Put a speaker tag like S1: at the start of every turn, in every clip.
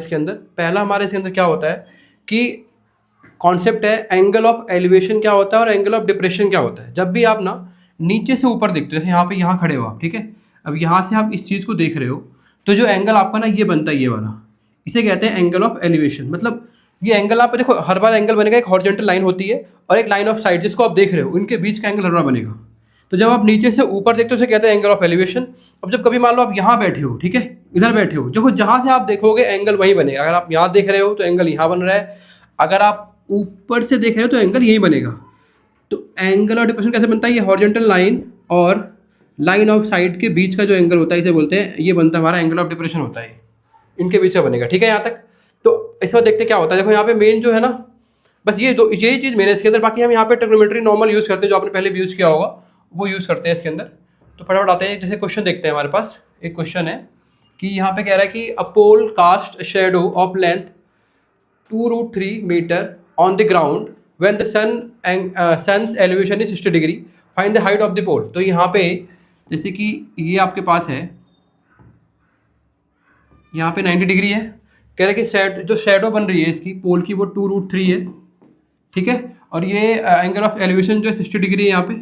S1: इसके अंदर पहला हमारे इसके अंदर क्या होता है कि कॉन्सेप्ट है एंगल ऑफ एलिवेशन क्या होता है और एंगल ऑफ डिप्रेशन क्या होता है। जब भी आप ना नीचे से ऊपर देखते हो, जैसे यहाँ खड़े हो आप, ठीक है, अब यहाँ से आप इस चीज़ को देख रहे हो, तो जो एंगल आपका ना ये बनता है ये वाला, इसे कहते हैं एंगल ऑफ एलिवेशन। मतलब ये एंगल आप देखो, हर बार एंगल बनेगा, एक हॉरिजॉन्टल लाइन होती है और एक लाइन ऑफ साइड जिसको आप देख रहे हो, उनके बीच का एंगल हर बार बनेगा। तो जब आप नीचे से ऊपर देखते हो उसे कहते हैं एंगल ऑफ एलिवेशन। अब जब कभी मान लो आप यहाँ बैठे हो, ठीक है, इधर बैठे हो, देखो जहाँ से आप देखोगे एंगल वहीं बनेगा। अगर आप यहाँ देख रहे हो तो एंगल यहाँ बन रहा है, अगर आप ऊपर से देख रहे हो तो एंगल यहीं बनेगा। तो एंगल ऑफ डिप्रेशन कैसे बनता है, ये हॉरिजॉन्टल लाइन और लाइन ऑफ साइड के बीच का जो एंगल होता है इसे बोलते हैं, ये बनता है हमारा एंगल ऑफ डिप्रेशन होता है, इनके बीच का बनेगा। ठीक है यहाँ तक। तो इस बार देखते क्या होता है। देखो यहाँ पे मेन जो है ना, बस यही चीज़ मेन है इसके अंदर। बाकी हम यहाँ पे ट्रिग्नोमेट्री नॉर्मल यूज़ करते हैं, जो आपने पहले भी यूज़ किया होगा वो यूज़ करते हैं इसके अंदर। तो फटाफट आते हैं, जैसे क्वेश्चन देखते हैं। हमारे पास एक क्वेश्चन है कि यहाँ पे कह रहा है कि a pole cast shadow of length 2√3 metre on the ground when the sun's elevation is 60 degree, find the height of the pole. तो यहाँ पे जैसे कि ये आपके पास है, यहाँ पे 90 डिग्री है, कह रहा है कि जो शेडो बन रही है इसकी पोल की वो 2√3 है, ठीक है, और ये एंगल ऑफ एलिवेशन जो है 60 डिग्री है यहाँ पे,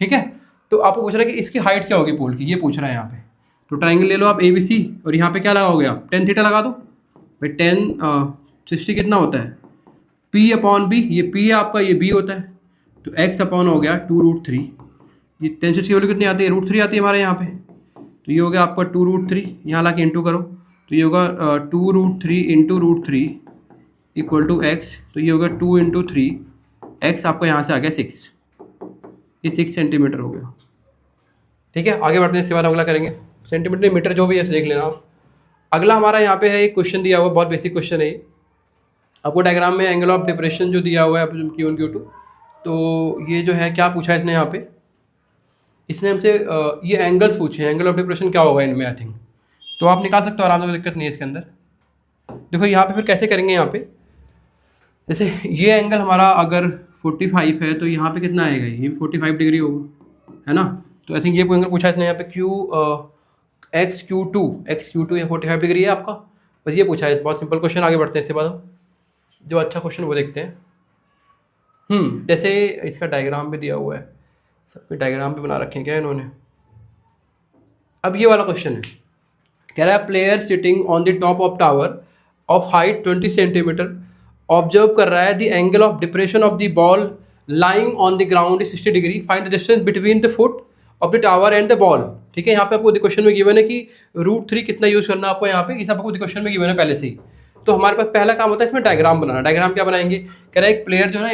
S1: ठीक है। तो आपको पूछ रहा है कि इसकी हाइट क्या होगी पोल की, ये पूछ रहा है यहाँ पे। तो ट्राइंगल ले लो आप ABC और यहाँ पे क्या लगाओगे आप, tan थीटा लगा दो भाई। 60 कितना होता है, P/B, ये P है आपका, ये B होता है, तो x अपॉन हो गया 2√3। ये tan 60 की वैल्यू कितनी आती है, √3 आती है हमारे यहाँ पे। तो ये हो गया आपका 2√3, यहाँ ला के इंटू करो, तो ये होगा 2√3 इंटू √3 इक्वल टू x। तो ये होगा 2 इंटू 3, x आपका यहाँ से आ गया 6, ये 6 सेंटीमीटर हो गया। ठीक है, आगे बढ़ते हैं, इसके बाद अगला करेंगे। सेंटीमीटर मीटर जो भी है देख लेना आप। अगला हमारा यहाँ पे है एक क्वेश्चन दिया हुआ, बहुत बेसिक क्वेश्चन है ये। आपको डायग्राम में एंगल ऑफ डिप्रेशन जो दिया हुआ है Q1 Q2, तो ये जो है क्या पूछा है इसने यहाँ पे, इसने हमसे ये एंगल्स पूछे हैं, एंगल ऑफ डिप्रेशन क्या होगा इनमें, आई थिंक। तो आप निकाल सकते हो आराम से, कोई दिक्कत नहीं है इसके अंदर। देखो यहाँ पे फिर कैसे करेंगे, यहाँ पे जैसे ये एंगल हमारा अगर 45 है तो यहाँ पे कितना आएगा, ये 45 डिग्री होगा, है ना। तो आई थिंक ये एंगल पूछा है इसने यहाँ पे XQ2 ये 45 डिग्री है आपका, बस ये पूछा है। बहुत सिंपल क्वेश्चन, आगे बढ़ते हैं इसके बाद जो अच्छा क्वेश्चन वो देखते हैं। जैसे इसका डायग्राम भी दिया हुआ है, सबके डायग्राम भी बना रखे हैं क्या इन्होंने। अब ये वाला क्वेश्चन है, कह रहा है player sitting on the top of tower of height 20 centimetre observe कर रहा है the angle of depression of the ball lying on the ground is 60 degree, find the distance between the foot of the tower and the ball. ठीक है, यहाँ पे आपको question में given है कि √3 कितना यूज़ करना है आपको यहाँ पे, इस आपको क्वेश्चन में गिवन है पहले से ही। तो हमारे पास पहला काम होता है इसमें डायग्राम बनाना। डायग्राम क्या बनाएंगे, कह रहा है एक प्लेयर जो है ना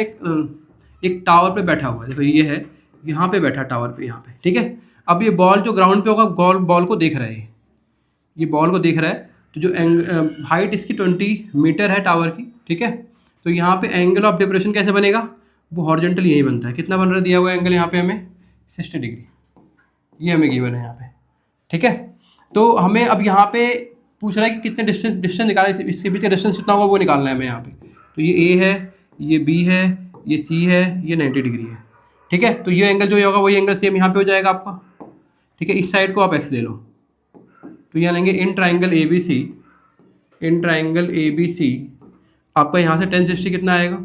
S1: एक टावर पे बैठा हुआ है, देखो ये है, यहाँ पे बैठा टावर पे, यहाँ पे, ठीक है। अब ये बॉल जो ग्राउंड पे होगा, बॉल को देख रहा है, ये बॉल को देख रहा है। तो जो हाइट इसकी 20 मीटर है टावर की, ठीक है। तो यहाँ पे एंगल ऑफ डिप्रेशन कैसे बनेगा, वो हॉरिजॉन्टल यही बनता है। कितना बन रहा है दिया हुआ एंगल यहाँ पे हमें 60 डिग्री, ये हमें गिवन है यहाँ पे, ठीक है। तो हमें अब यहाँ पे पूछ रहा है कि कितने डिस्टेंस निकालना है, इसके बीच का डिस्टेंस कितना होगा वो निकालना है हमें यहाँ पे। तो ये A है, ये B है, ये C है, ये 90 डिग्री है, ठीक है। तो ये एंगल जो होगा वही एंगल सेम यहाँ पे हो जाएगा आपका, ठीक है। इस साइड को आप x ले लो, तो यहाँ लेंगे इन ट्राइंगल ABC आपका यहाँ से tan 60 कितना आएगा,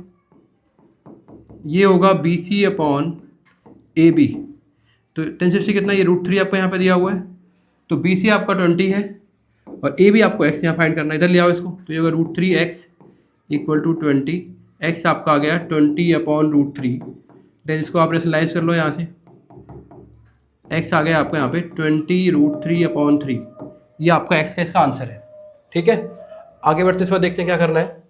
S1: ये होगा BC/AB। तो tan 60 कितना, ये √3 आपका यहाँ पे दिया हुआ है, तो BC आपका 20 है और AB आपको x यहाँ फाइंड करना है, इधर ले आओ इसको। तो ये होगा √3x इक्वल टू 20, x आपका आ गया 20/√3। देन इसको आप रेशनलाइज कर लो, यहाँ से x आ गया आपका यहाँ पे 20√3/3। ये आपका x का इसका आंसर है, ठीक है। आगे बढ़ते इस बार देखते हैं क्या करना है।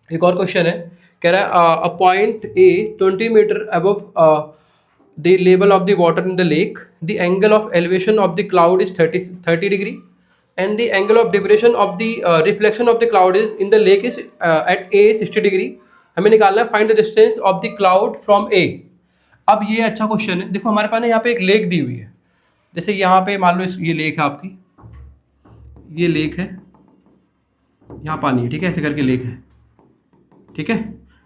S1: एक और क्वेश्चन है, कह रहा है a point A 20 metre above the level of the water in the lake, the angle of elevation of the cloud is 30 degree and the angle of depression of the reflection of the cloud is in the lake is at A 60 degree। हमें निकालना है find the distance of the cloud from A। अब ये अच्छा question है। देखो हमारे पास ना यहाँ पे एक लेक दी हुई है, जैसे यहाँ पे मान लो ये लेक है आपकी, ये लेक है, यहाँ पानी है, ठीक है, ऐसे करके लेक है, ठीक है।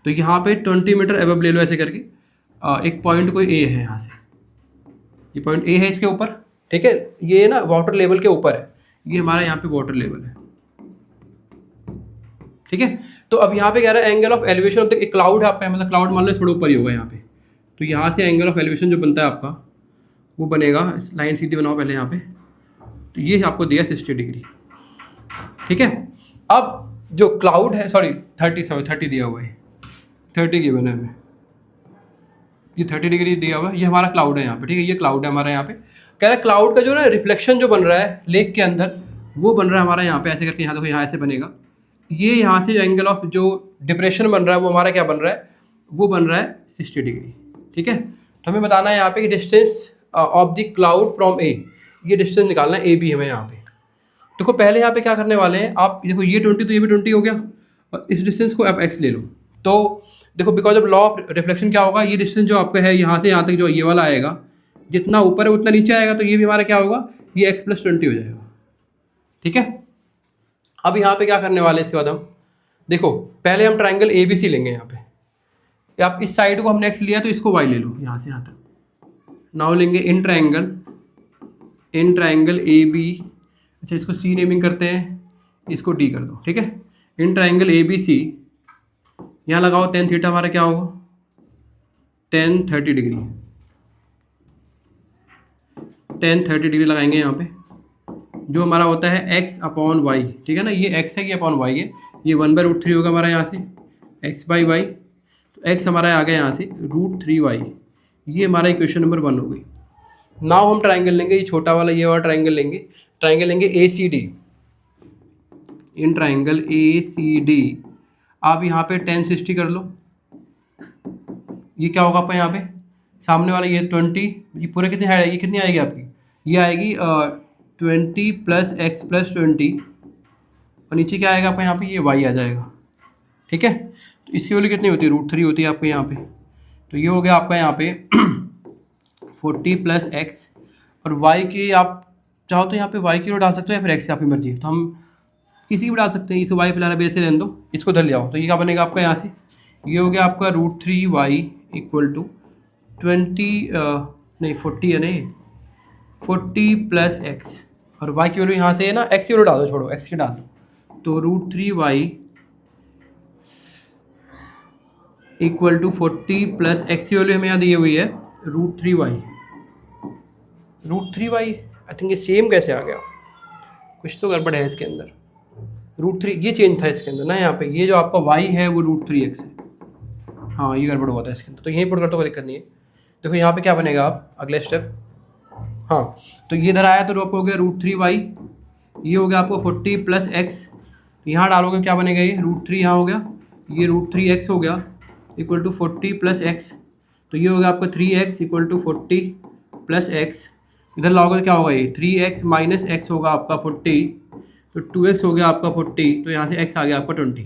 S1: तो यहाँ पे 20 मीटर अबव ले लो ऐसे करके, एक पॉइंट कोई A है, यहाँ से ये पॉइंट A है इसके ऊपर, ठीक है। ये ना वाटर लेवल के ऊपर है, ये हमारा यहाँ पे वाटर लेवल है, ठीक है। तो अब यहाँ पे कह रहा है angle of elevation of the एक क्लाउड है आपका, मतलब क्लाउड मान लो थोड़ा ऊपर ही होगा यहाँ पे, तो यहाँ से एंगल ऑफ एलिवेशन जो बनता है आपका वो बनेगा, लाइन सीधी बनाओ पहले यहाँ पे, तो ये आपको दिया 60 डिग्री, ठीक है। अब जो क्लाउड है, सॉरी 30 दिया हुआ है, 30 गिवन है हमें, ये 30 डिग्री दिया हुआ है, ये हमारा क्लाउड है यहाँ पे, ठीक है, ये क्लाउड है हमारा यहाँ पे। कह रहा है क्लाउड का जो ना रिफ्लेक्शन जो बन रहा है लेक के अंदर, वो बन रहा है हमारा यहाँ पे ऐसे करके, यहाँ देखो यहाँ ऐसे बनेगा, ये यहाँ से जो एंगल ऑफ जो डिप्रेशन बन रहा है वो हमारा क्या बन रहा है, वो बन रहा है 60 डिग्री, ठीक है। तो हमें बताना है यहाँ पे कि distance of the cloud from A, ये डिस्टेंस निकालना है ए बी हमें यहाँ पे। देखो पहले यहाँ पे क्या करने वाले हैं आप, देखो ये 20 तो ये भी 20 हो गया, और इस डिस्टेंस को आप x ले लो, तो देखो because of law of reflection क्या होगा, ये डिस्टेंस जो आपका है यहाँ से यहाँ तक जो ये वाला आएगा, जितना ऊपर है उतना नीचे आएगा, तो ये भी हमारा क्या होगा, ये x + 20 हो जाएगा, ठीक है। अब यहाँ पे क्या करने वाले हैं इसके बाद हम, देखो पहले हम ट्राइंगल ABC लेंगे यहाँ पे, आप इस साइड को हमने x लिया तो इसको y ले लो यहाँ से यहाँ तक। नाउ लेंगे इन ट्राइंगल AB, अच्छा इसको C नेमिंग करते हैं, इसको D कर दो, ठीक है। इन ट्राइंगल ABC यहाँ लगाओ, tan थीटा हमारा क्या होगा, tan 30 डिग्री, tan 30 डिग्री लगाएंगे यहाँ पे, जो हमारा होता है x/y, ठीक है ना, ये x है, ये अपॉन y है, ये 1/√3 होगा हमारा यहाँ से x/y, तो x हमारा आ गया यहाँ से √3y, ये हमारा इक्वेशन नंबर 1 हो गई। नाउ हम ट्राइंगल लेंगे, ये छोटा वाला ये वाला ट्राइंगल लेंगे ACD, इन ट्राइंगल ACD आप यहाँ पे tan 60 कर लो, ये क्या होगा आपका यहाँ पे सामने वाला ये 20, ये पूरे कितनी हाइट आएगी, कितनी आएगी आपकी, ये आएगी 20 + x + 20, और नीचे क्या आएगा आपका यहाँ पे, ये y आ जाएगा, ठीक है। तो इसकी वैल्यू कितनी होती है, √3 होती है आपके यहाँ पे, तो ये हो गया आपका यहाँ पे 40 + x, और y के आप चाहो तो यहाँ पे y की रो डाल सकते हो या फिर x की आपकी मर्जी, तो हम किसी की भी डाल सकते हैं, इसे y फिलहाल बेस से रहने दो, इसको धर ले आओ, तो ये क्या बनेगा आपका यहाँ से, ये हो गया आपका √3y = 40 है नहीं 40 + x, और y की वैल्यू यहाँ से है ना, x की वैल्यू डाल दो, छोड़ो x की डाल दो, तो √3y = 40 + x की वैल्यू हमें यहाँ दी हुई है √3y, आई थिंक ये सेम कैसे आ गया, कुछ तो गड़बड़ है इसके अंदर, √3 ये चेंज था इसके अंदर ना, यहाँ पे ये जो आपका y है वो √3x है, हाँ ये गड़बड़ हुआ था इसके अंदर, तो यहीं पुट कर दो, कोई दिक्कत नहीं है। देखो यहाँ पे क्या बनेगा, आप अगले स्टेप, हाँ तो ये इधर आया तो ड्रॉप हो गया √3y, ये हो गया आपको 40 + x, यहाँ डालोगे क्या बनेगा, ये √3 यहाँ हो गया, ये √3x हो गया = 40 + x, तो ये हो गया आपका 3x = 40 + x, इधर लाओगे तो क्या होगा, ये 3x - x होगा आपका 40, तो 2x हो गया आपका 40, तो यहाँ से x आ गया आपका 20,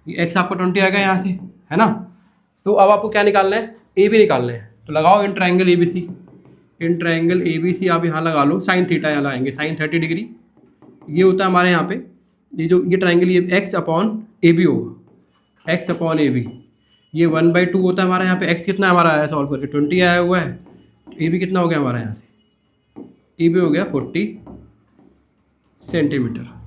S1: ये x आपका 20 आएगा यहाँ से, है ना। तो अब आपको क्या निकालना है, ए बी निकालना है, तो लगाओ इन ट्राइंगल ABC आप यहाँ लगा लो, sin थीटा यहाँ लगाएंगे, sin 30 डिग्री, ये होता है हमारे यहाँ पे, ये ट्राइंगल ये x/AB होगा, x/AB, ये 1/2 होता है हमारा यहाँ पे, x कितना हमारा आया सॉल्व करके 20 आया हुआ है, AB कितना हो गया हमारा यहाँ से, AB हो गया 40 सेंटीमीटर।